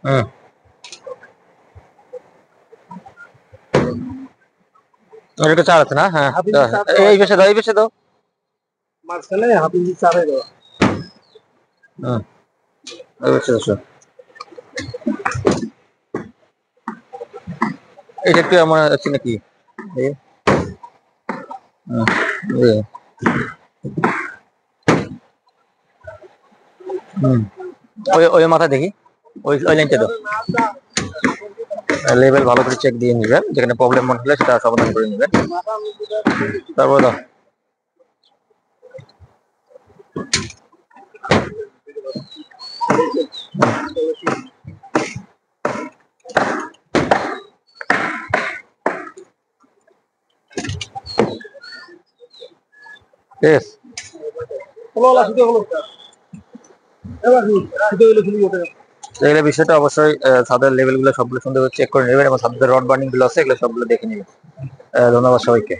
হুম, এটা চার আছে না? হ্যাঁ, হাফ ইঞ্চি চার দেওয়া এই হয় বেশে দাও, এই বেশে দাও। মাঝখানে, হাফ ইঞ্চি চারে দেওয়া। হুম, এই বেশে দাও। এটা একটু আমার আছে নাকি? এই, হুম, এই, হুম। ওই ওই মাথা দেখি, ওই ওই লাইনটা দাও। লেভেল ভালো করে চেক দিয়ে নেবেন, যেখানে প্রবলেম মনে হলে সেটা সমাধান করে নেবেন। তারপর দাও। Yes. এগুলো বিষয়টা অবশ্যই ছাদের লেভেল গুলো সবগুলো সুন্দর চেক করে নেবেন এবং ছাদের রড বার্নিং গুলো আছে এগুলো সবগুলো দেখে নেবেন। ধন্যবাদ সবাইকে।